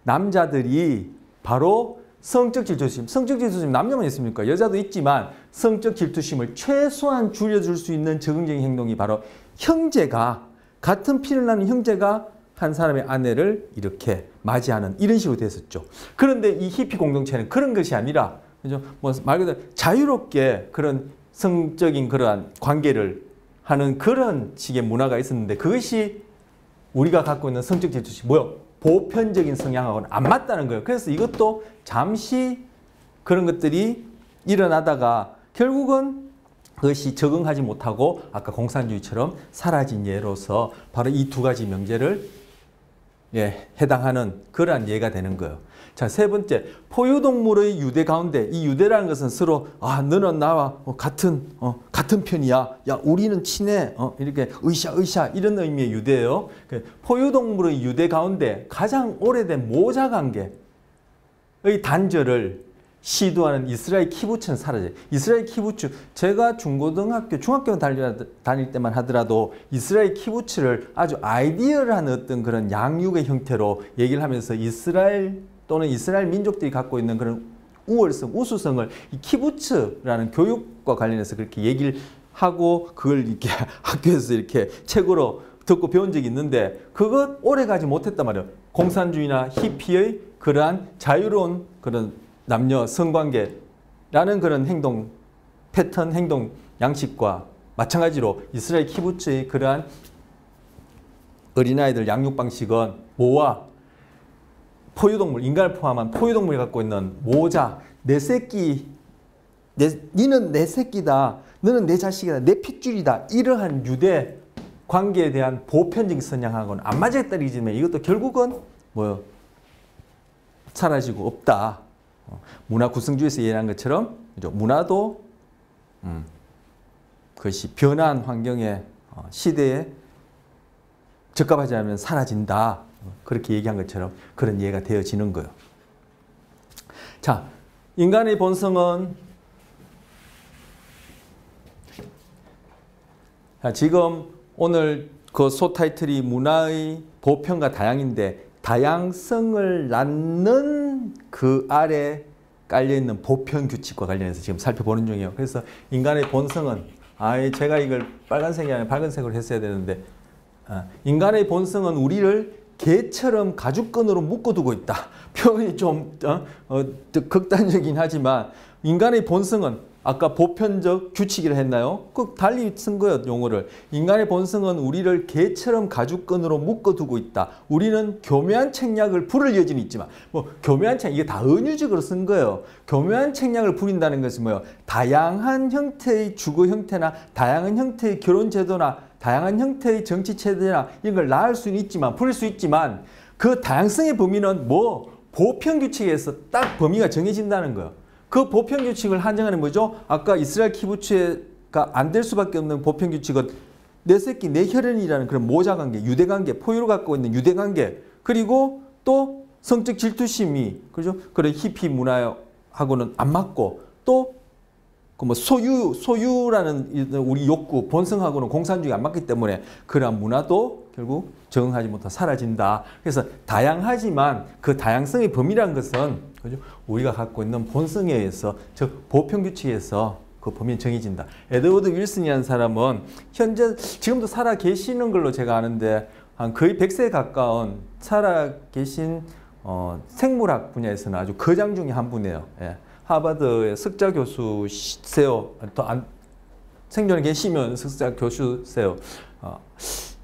남자들이 바로 성적 질투심. 성적 질투심 남녀만 있습니까? 여자도 있지만 성적 질투심을 최소한 줄여줄 수 있는 적응적인 행동이 바로 형제가, 같은 피를 나눈 형제가 한 사람의 아내를 이렇게 맞이하는 이런 식으로 됐었죠. 그런데 이 히피 공동체는 그런 것이 아니라, 그죠? 뭐 말 그대로 자유롭게 그런 성적인 그러한 관계를 하는 그런 식의 문화가 있었는데, 그것이 우리가 갖고 있는 성적 질투심, 보편적인 성향하고는 안 맞다는 거예요. 그래서 이것도 잠시 그런 것들이 일어나다가 결국은 그것이 적응하지 못하고 아까 공산주의처럼 사라진 예로서 바로 이 두 가지 명제를 해당하는 그러한 예가 되는 거예요. 자, 세 번째, 포유동물의 유대 가운데, 이 유대라는 것은 서로 너는 나와 같은 편이야. 야, 우리는 친해. 이렇게 으쌰 이런 의미의 유대예요. 포유동물의 유대 가운데 가장 오래된 모자 관계의 단절을 시도하는 이스라엘 키부츠는 사라져요. 이스라엘 키부츠, 제가 중학교 다닐 때만 하더라도 이스라엘 키부츠를 아주 아이디얼한 어떤 그런 양육의 형태로 얘기를 하면서 이스라엘 또는 이스라엘 민족들이 갖고 있는 그런 우월성, 우수성을 이 키부츠라는 교육과 관련해서 그렇게 얘기를 하고 그걸 이렇게 학교에서 이렇게 책으로 듣고 배운 적이 있는데, 그것 오래 가지 못했단 말이에요. 공산주의나 히피의 그러한 자유로운 그런 남녀 성관계라는 그런 행동 패턴, 행동 양식과 마찬가지로 이스라엘 키부츠의 그러한 어린아이들 양육 방식은 모와 포유동물, 인간을 포함한 포유동물이 갖고 있는 모자, 내 새끼, 니는 내 새끼다, 너는 내 자식이다, 내 핏줄이다, 이러한 유대 관계에 대한 보편적인 성향하고는 안 맞아있다는 얘기지만 이것도 결국은 사라지고 없다. 문화 구성주의에서 얘기한 것처럼 문화도 그것이 변한 환경에 시대에 적합하지 않으면 사라진다. 그렇게 얘기한 것처럼 그런 이해가 되어지는 거예요. 자, 인간의 본성은 지금 오늘 그 소타이틀이 문화의 보편과 다양인데, 다양성을 낳는 그 아래 깔려있는 보편 규칙과 관련해서 지금 살펴보는 중이에요. 그래서 인간의 본성은, 제가 이걸 빨간색이 아니라 밝은색으로 했어야 되는데, 인간의 본성은 우리를 개처럼 가죽끈으로 묶어두고 있다. 표현이 좀 극단적이긴 하지만 인간의 본성은 아까 보편적 규칙이라 했나요? 그 달리 쓴 거예요, 용어를. 인간의 본성은 우리를 개처럼 가죽끈으로 묶어두고 있다. 우리는 교묘한 책략을 부를 여지는 있지만, 교묘한 책략, 이게 다 은유적으로 쓴 거예요. 교묘한 책략을 부린다는 것은 다양한 형태의 주거 형태나 다양한 형태의 결혼 제도나 다양한 형태의 정치 체제나 이런 걸 낳을 수는 있지만, 부릴 수 있지만, 그 다양성의 범위는 보편 규칙에서 딱 범위가 정해진다는 거예요. 그 보편 규칙을 한정하는 뭐죠? 아까 이스라엘 키부츠가 안 될 수밖에 없는 보편 규칙은 내 새끼, 내 혈연이라는 그런 모자 관계, 유대 관계, 포유로 갖고 있는 유대 관계, 그리고 또 성적 질투심이, 그죠? 그런 히피 문화하고는 안 맞고, 또 소유라는 우리 욕구, 본성하고는 공산주의가 안 맞기 때문에 그러한 문화도 결국 적응하지 못하고 사라진다. 그래서 다양하지만 그 다양성의 범위라는 것은, 그죠? 우리가 갖고 있는 본성에 의해서, 즉 보편 규칙에서 그 범위는 정해진다. 에드워드 윌슨이라는 사람은 현재 지금도 살아 계시는 걸로 제가 아는데 한 거의 100세에 가까운 살아 계신 생물학 분야에서는 아주 거장 중에 한 분이에요. 예. 하버드의 석좌 교수세요. 생존에 계시면 석좌 교수세요.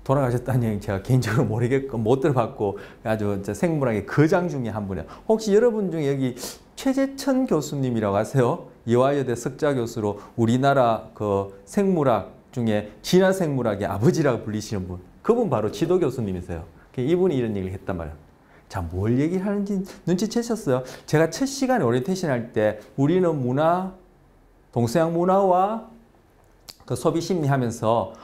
돌아가셨다는 얘기 제가 개인적으로 모르겠고 못 들어봤고 아주 생물학의 거장 중에 한 분이에요. 혹시 여러분 중에 여기 최재천 교수님이라고 아세요? 이화여대 석좌 교수로 우리나라 그 생물학 중에 진화 생물학의 아버지라고 불리시는 분. 그분 바로 지도 교수님이세요. 이분이 이런 얘기를 했단 말이에요. 자, 뭘 얘기를 하는지 눈치채셨어요? 제가 첫 시간에 오리엔테이션 할 때 우리는 문화, 동서양 문화와 그 소비 심리 하면서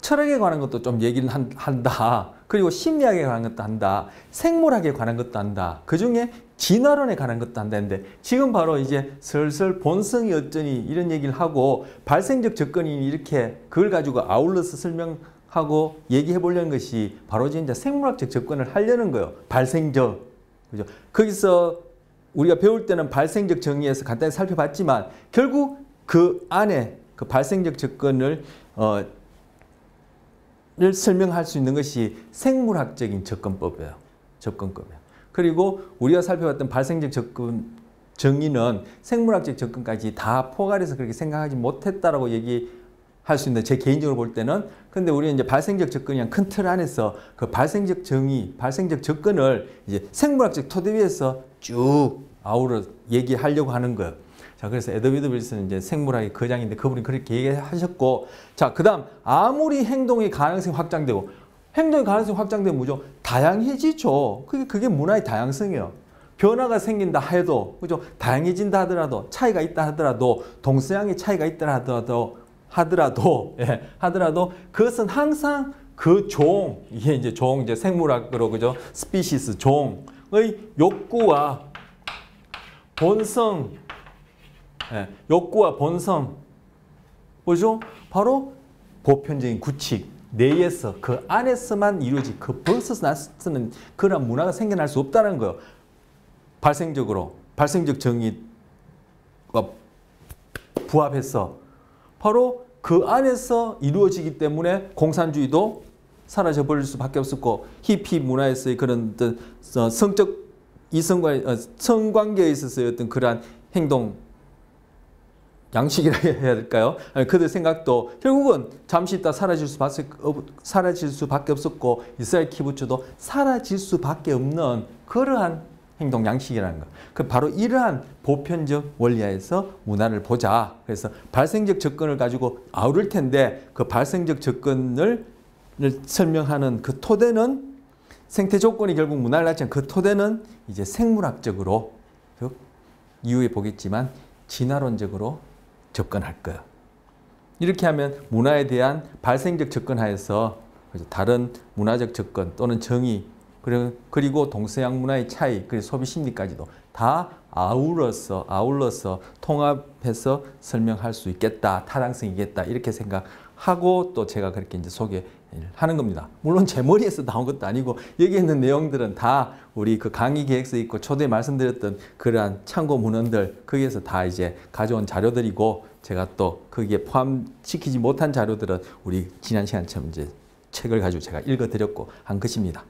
철학에 관한 것도 좀 얘기를 한다. 그리고 심리학에 관한 것도 한다. 생물학에 관한 것도 한다. 그 중에 진화론에 관한 것도 한다 했는데 지금 바로 이제 슬슬 본성이 어쩌니 이런 얘기를 하고 발생적 접근이 이렇게 그걸 가지고 아울러서 설명하고 얘기해 보려는 것이 바로 이제 생물학적 접근을 하려는 거예요. 발생적. 그죠? 거기서 우리가 배울 때는 발생적 정의에서 간단히 살펴봤지만 결국 그 안에 그 발생적 접근을 설명할 수 있는 것이 생물학적인 접근법이에요. 접근법이에요. 그리고 우리가 살펴봤던 발생적 접근 정의는 생물학적 접근까지 다 포괄해서 그렇게 생각하지 못했다라고 얘기할 수 있는데 제 개인적으로 볼 때는 근데 우리는 이제 발생적 접근이란 큰 틀 안에서 그 발생적 정의, 발생적 접근을 이제 생물학적 토대 위에서 쭉 아우러 얘기하려고 하는 거예요. 자, 그래서 에드워드 윌슨은 이제 생물학의 거장인데 그분이 그렇게 얘기하셨고, 자, 그다음 아무리 행동의 가능성이 확장되고 행동의 가능성이 확장되면 뭐죠? 다양해지죠. 그게 문화의 다양성이에요. 변화가 생긴다 해도, 그죠? 다양해진다 하더라도, 차이가 있다 하더라도, 동서양의 차이가 있다 하더라도, 그것은 항상 그 이게 이제 이제 생물학으로, 그죠? 스피시스, 종의 욕구와 본성, 뭐죠? 바로 보편적인 구칙, 내에서, 그 안에서만 이루어지, 그 벗어서 나서는 그런 문화가 생겨날 수 없다는 거예요. 발생적 정의와 부합해서 바로 그 안에서 이루어지기 때문에 공산주의도 사라져 버릴 수밖에 없었고, 히피 문화에서의 그런 성적 이성과의 성관계에 있어서의 어떤 그러한 행동 양식이라 해야 될까요? 그들 생각도 결국은 잠시 있다 사라질 수밖에 없었고, 이스라엘 키부츠도 사라질 수밖에 없는 그러한 행동 양식이라는 것. 그 바로 이러한 보편적 원리하에서 문화를 보자. 그래서 발생적 접근을 가지고 아우를 텐데 그 발생적 접근을 설명하는 그 토대는 생태 조건이 결국 문화를 낳지만 그 토대는 이제 생물학적으로, 이후에 보겠지만 진화론적으로 접근할 거예요. 이렇게 하면 문화에 대한 발생적 접근하에서 다른 문화적 접근 또는 정의, 그리고 동서양 문화의 차이, 그리고 소비 심리까지도 다 아울러서 통합해서 설명할 수 있겠다, 타당성이 있겠다, 이렇게 생각하고 또 제가 그렇게 이제 소개하는 겁니다. 물론 제 머리에서 나온 것도 아니고 여기 있는 내용들은 다 우리 그 강의 계획서에 있고 초대에 말씀드렸던 그러한 참고 문헌들 거기에서 다 이제 가져온 자료들이고, 제가 또 거기에 포함시키지 못한 자료들은 우리 지난 시간처럼 이제 책을 가지고 제가 읽어드렸고 한 것입니다.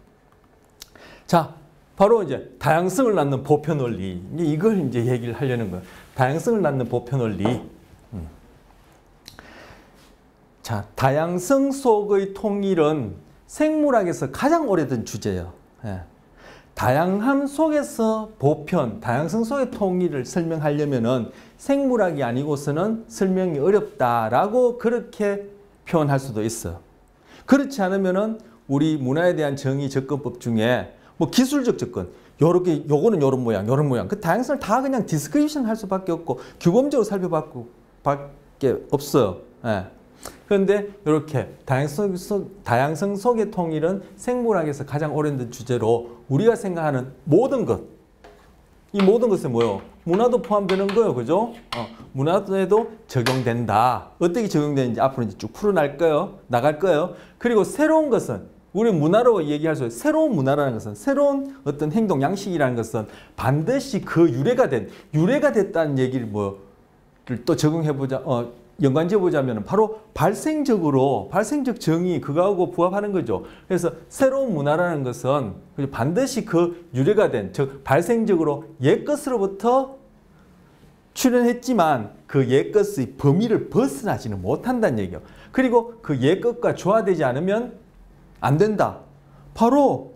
자, 바로 이제 다양성을 낳는 보편 원리, 이걸 이제 얘기를 하려는 거예요. 다양성을 낳는 보편 원리. 자, 다양성 속의 통일은 생물학에서 가장 오래된 주제예요. 다양함 속에서 보편, 다양성 속의 통일을 설명하려면은 생물학이 아니고서는 설명이 어렵다라고 그렇게 표현할 수도 있어요. 그렇지 않으면은 우리 문화에 대한 정의 접근법 중에 뭐 기술적 접근, 요거는 요런 모양, 그 다양성을 다 그냥 디스크리션 할 수밖에 없고 규범적으로 살펴밖에 없어요. 그런데 이렇게 다양성 속의 통일은 생물학에서 가장 오래된 주제로 우리가 생각하는 모든 것, 이 모든 것은 뭐예요? 문화도 포함되는 거예요. 그죠? 문화에도 적용된다. 어떻게 적용되는지 앞으로 이제 쭉 나갈 거예요. 그리고 새로운 것은 우리 문화로 얘기할 수 있어요. 새로운 문화라는 것은, 새로운 어떤 행동 양식이라는 것은 반드시 그 유래가 됐다는 얘기를 또 적용해보자, 연관지어보자면 바로 발생적 정의, 그거하고 부합하는 거죠. 그래서 새로운 문화라는 것은 반드시 그 유래가 된, 즉 발생적으로 옛것으로부터 출현했지만 그 옛것의 범위를 벗어나지는 못한다는 얘기예요. 그리고 그 옛것과 조화되지 않으면 안 된다. 바로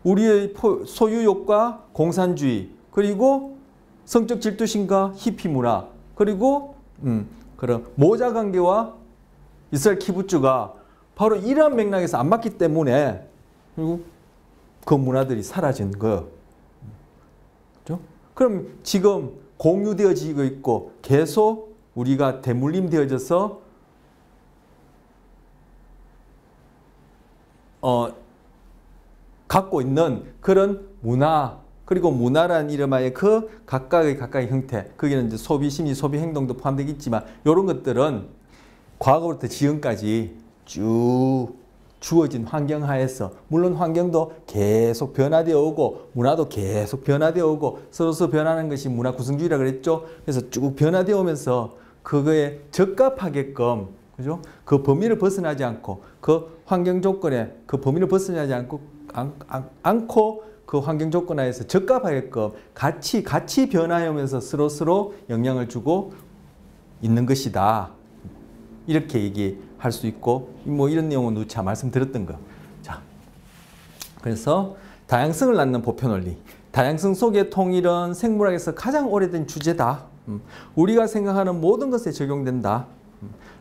우리의 소유욕과 공산주의, 그리고 성적 질투심과 히피 문화, 그리고 그런 모자 관계와 이스라엘 키부츠가 바로 이러한 맥락에서 안 맞기 때문에 그리고 그 문화들이 사라진 거예요. 그렇죠? 그럼 지금 공유되어지고 있고 계속 우리가 대물림되어져서 갖고 있는 그런 문화, 그리고 문화란 이름하에 그 각각의 형태, 거기는 이제 소비 심리, 소비 행동도 포함되겠지만 이런 것들은 과거부터 지금까지 쭉 주어진 환경 하에서 물론 환경도 계속 변화되어 오고 문화도 계속 변화되어 오고 서로서 변하는 것이 문화 구성주의라 그랬죠. 그래서 쭉 변화되어 오면서 그거에 적합하게끔 그죠? 그 범위를 벗어나지 않고 그 환경 조건에 그 범위를 벗어나지 않고 그 환경 조건 하에서 적합하게끔 같이 변화해 오면서 서로 영향을 주고 있는 것이다. 이렇게 얘기할 수 있고 뭐 이런 내용은 누차 말씀드렸던 거. 자, 그래서 다양성을 낳는 보편 원리. 다양성 속의 통일은 생물학에서 가장 오래된 주제다. 우리가 생각하는 모든 것에 적용된다.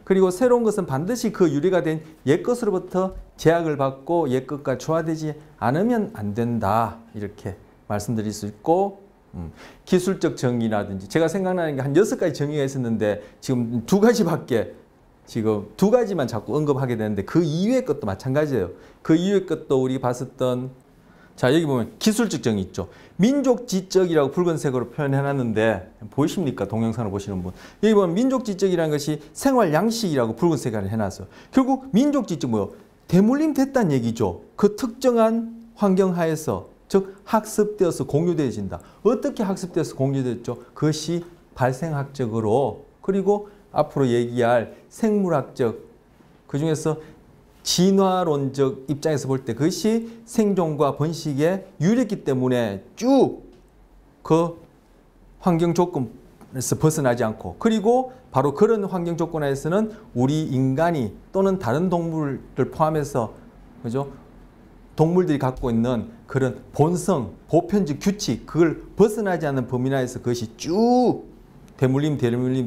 그리고 새로운 것은 반드시 그 유래가 된 옛것으로부터 제약을 받고 옛것과 조화되지 않으면 안 된다. 이렇게 말씀드릴 수 있고 기술적 정의라든지 제가 생각나는 게 한 6가지 정의가 있었는데 지금 2가지밖에 지금 2가지만 자꾸 언급하게 되는데 그 이외의 것도 마찬가지예요. 그 이외의 것도 우리 봤었던 자 여기 보면 기술적 정의 있죠. 민족지적이라고 붉은색으로 표현해놨는데 보이십니까? 동영상을 보시는 분. 여기 보면 민족지적이라는 것이 생활 양식이라고 붉은색으로 해놨어요. 결국 민족지적 뭐요? 대물림 됐다는 얘기죠. 그 특정한 환경 하에서 즉 학습되어서 공유되어진다. 어떻게 학습되어서 공유됐죠? 그것이 발생학적으로 그리고 앞으로 얘기할 생물학적 그중에서 진화론적 입장에서 볼 때 그것이 생존과 번식에 유리했기 때문에 쭉 그 환경 조건에서 벗어나지 않고 그리고 바로 그런 환경 조건 하에서는 우리 인간이 또는 다른 동물들 포함해서 그죠? 동물들이 갖고 있는 그런 본성, 보편적 규칙 그걸 벗어나지 않는 범위 내에서 그것이 쭉 대물림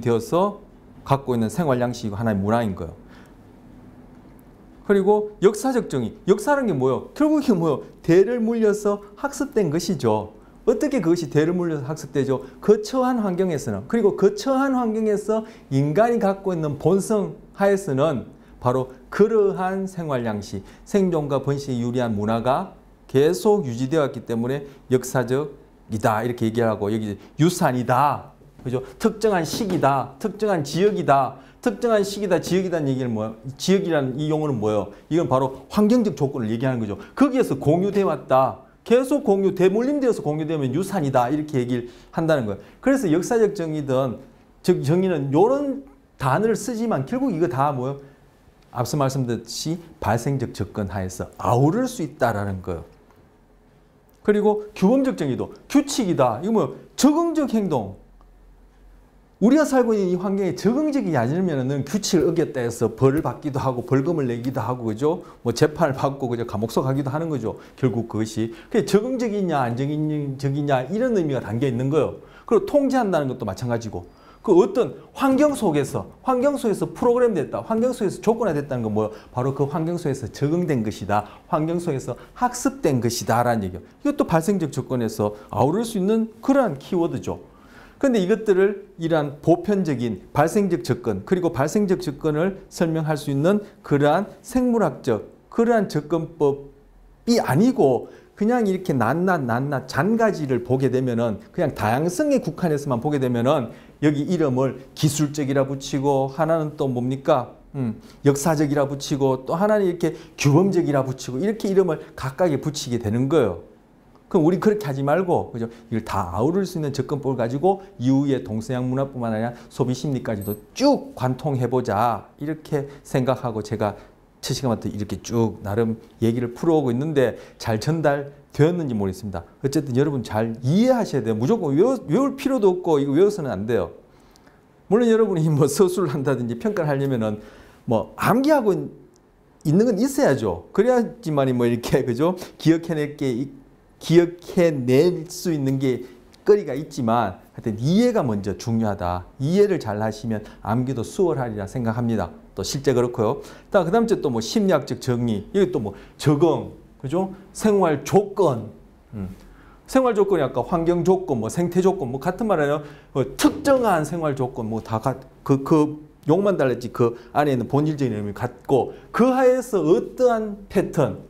되어서 갖고 있는 생활 양식이고 하나의 문화인 거예요. 그리고 역사적 정의. 역사라는 게 뭐예요? 결국 이게 뭐예요? 대를 물려서 학습된 것이죠. 어떻게 그것이 대를 물려서 학습되죠? 거처한 환경에서는 그리고 거처한 환경에서 인간이 갖고 있는 본성 하에서는 바로 그러한 생활 양식, 생존과 번식에 유리한 문화가 계속 유지되어 왔기 때문에 역사적이다 이렇게 얘기하고 여기 유산이다. 그죠? 특정한 시기다. 특정한 지역이다. 특정한 시기다, 지역이다는 얘기는 뭐예요? 지역이라는 이 용어는 뭐예요? 이건 바로 환경적 조건을 얘기하는 거죠. 거기에서 공유돼 왔다. 계속 대물림되어서 공유되면 유산이다. 이렇게 얘기를 한다는 거예요. 그래서 역사적 정의든, 즉 정의는 이런 단어를 쓰지만 결국 이거 다 뭐예요? 앞서 말씀드렸듯이 발생적 접근 하에서 아우를 수 있다라는 거예요. 그리고 규범적 정의도 규칙이다. 이거 뭐예요? 적응적 행동. 우리가 살고 있는 이 환경에 적응적이지 않으면은 규칙을 어겼다 해서 벌을 받기도 하고 벌금을 내기도 하고 그죠? 뭐 재판을 받고 그죠? 감옥소 가기도 하는 거죠. 결국 그것이 적응적이냐 안정적이냐 이런 의미가 담겨 있는 거예요. 그리고 통제한다는 것도 마찬가지고 그 어떤 환경 속에서 프로그램됐다. 환경 속에서 조건화됐다는 건 뭐예요? 바로 그 환경 속에서 적응된 것이다. 환경 속에서 학습된 것이다 라는 얘기예요. 이것도 발생적 조건에서 아우를 수 있는 그러한 키워드죠. 그런데 이것들을 이러한 보편적인 발생적 접근 그리고 발생적 접근을 설명할 수 있는 그러한 생물학적 그러한 접근법이 아니고 그냥 이렇게 낱낱 잔가지를 보게 되면은 그냥 다양성의 국한에서만 보게 되면은 여기 이름을 기술적이라 붙이고 하나는 또 뭡니까? 역사적이라 붙이고 또 하나는 이렇게 규범적이라 붙이고 이렇게 이름을 각각에 붙이게 되는 거예요. 그럼 우리 그렇게 하지 말고 그죠? 이걸 다 아우를 수 있는 접근법을 가지고 이후에 동서양 문화뿐만 아니라 소비 심리까지도 쭉 관통해보자 이렇게 생각하고 제가 첫 시간부터 이렇게 쭉 나름 얘기를 풀어오고 있는데 잘 전달되었는지 모르겠습니다. 어쨌든 여러분 잘 이해하셔야 돼요. 무조건 외울 필요도 없고 이거 외워서는 안 돼요. 물론 여러분이 뭐 서술을 한다든지 평가를 하려면은 뭐 암기하고 있는 건 있어야죠. 그래야지만이 뭐 이렇게 그죠? 기억해낼 수 있는 게 거리가 있지만 하여튼 이해가 먼저 중요하다. 이해를 잘 하시면 암기도 수월하리라 생각합니다. 또 실제 그렇고요. 그 다음 또 뭐 심리학적 정의, 여기 또 뭐 적응, 그죠? 생활 조건, 생활 조건이 아까 환경 조건, 뭐 생태 조건, 뭐 같은 말이에요. 특정한 생활 조건, 뭐 다 그 용만 달랐지 그 안에 있는 본질적인 의미를 갖고 그 하에서 어떠한 패턴,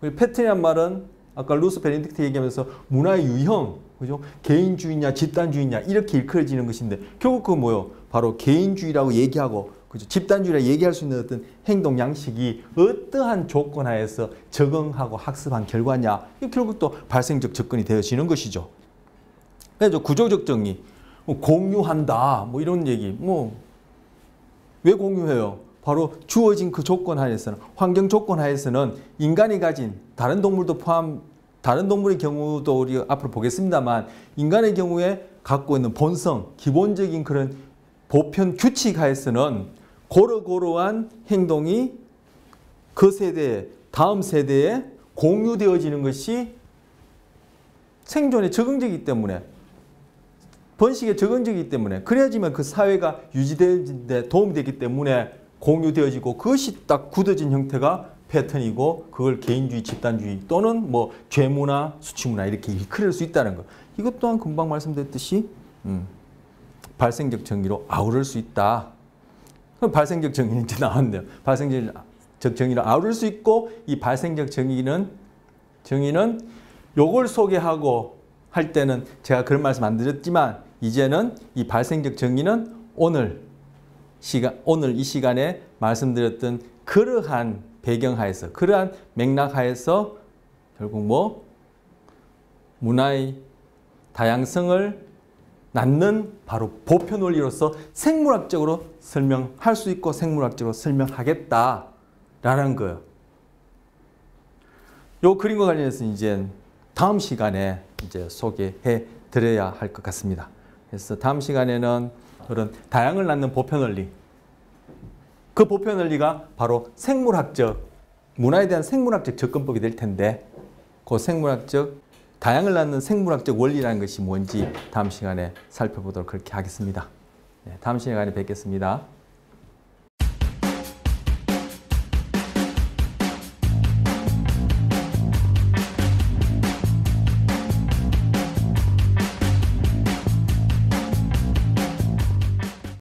패턴이란 말은 아까 루스 베네딕트 얘기하면서 문화의 유형, 그죠? 개인주의냐 집단주의냐 이렇게 일컬어지는 것인데 결국 그거 뭐예요? 바로 개인주의라고 얘기하고 그죠? 집단주의라 얘기할 수 있는 어떤 행동 양식이 어떠한 조건 하에서 적응하고 학습한 결과냐? 이 결국 또 발생적 접근이 되어지는 것이죠. 그래서 구조적 정의, 공유한다, 뭐 이런 얘기, 왜 공유해요? 바로 주어진 그 조건 하에서는, 환경 조건 하에서는 인간이 가진 다른 동물도 포함, 다른 동물의 경우도 우리 앞으로 보겠습니다만, 인간의 경우에 갖고 있는 본성, 기본적인 그런 보편 규칙 하에서는 고러고러한 행동이 그 세대, 다음 세대에 공유되어지는 것이 생존에 적응적이기 때문에, 번식에 적응적이기 때문에, 그래야지만 그 사회가 유지되는데 도움이 되기 때문에 공유되어지고, 그것이 딱 굳어진 형태가 패턴이고, 그걸 개인주의, 집단주의 또는 뭐 죄문화, 수치문화 이렇게 일컬을 수 있다는 것. 이것 또한 금방 말씀드렸듯이 발생적 정의로 아우를 수 있다. 그럼 발생적 정의는 이제 나왔네요. 발생적 정의를 아우를 수 있고, 이 발생적 정의는 요걸 소개하고 할 때는 제가 그런 말씀 안 드렸지만, 이제는 이 발생적 정의는 오늘 이 시간에 말씀드렸던 그러한 배경하에서, 그러한 맥락하에서 결국 뭐 문화의 다양성을 낳는 바로 보편 원리로서 생물학적으로 설명할 수 있고 생물학적으로 설명하겠다라는 거예요. 요 그림과 관련해서 이제 다음 시간에 이제 소개해 드려야 할 것 같습니다. 그래서 다음 시간에는 그런 다양을 낳는 보편 원리, 그 보편 원리가 바로 생물학적, 문화에 대한 생물학적 접근법이 될 텐데, 그 생물학적, 다양을 낳는 생물학적 원리라는 것이 뭔지 다음 시간에 살펴보도록 그렇게 하겠습니다. 네, 다음 시간에 뵙겠습니다.